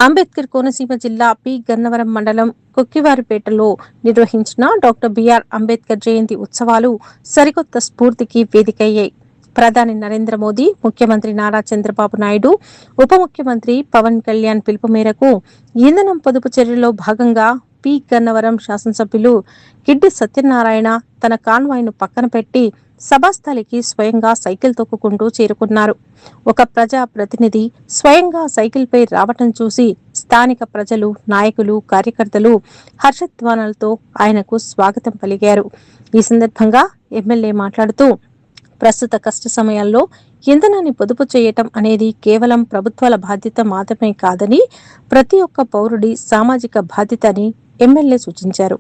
అంబేద్కర్ కోనసీమ జిల్లా పి గన్నవరం మండలం కొక్కివారిపేటలో నిర్వహించిన డాక్టర్ బిఆర్ అంబేద్కర్ జయంతి ఉత్సవాలు సరికొత్త స్ఫూర్తికి వేదికయ్యాయి. ప్రధాని నరేంద్ర మోదీ, ముఖ్యమంత్రి నారా చంద్రబాబు నాయుడు, ఉప ముఖ్యమంత్రి పవన్ కళ్యాణ్ పిలుపు మేరకు ఇంధనం పొదుపు చర్యల్లో భాగంగా పి గన్నవరం శాసనసభ్యులు గిడ్డి సత్యనారాయణ తన కాన్వాయ్ను పక్కన పెట్టి సభాస్థలికి స్వయంగా సైకిల్ తొక్కుకుంటూ చేరుకున్నారు. ఒక ప్రజా ప్రతినిధి స్వయంగా సైకిల్పై రావటం చూసి స్థానిక ప్రజలు, నాయకులు, కార్యకర్తలు హర్షధ్వానాలతో ఆయనకు స్వాగతం పలికారు. ఈ సందర్భంగా ఎమ్మెల్యే మాట్లాడుతూ, ప్రస్తుత కష్ట సమయాల్లో ఇంధనాన్ని పొదుపు చేయటం అనేది కేవలం ప్రభుత్వాల బాధ్యత మాత్రమే కాదని, ప్రతి ఒక్క పౌరుడి సామాజిక బాధ్యత అని ఎమ్మెల్యే సూచించారు.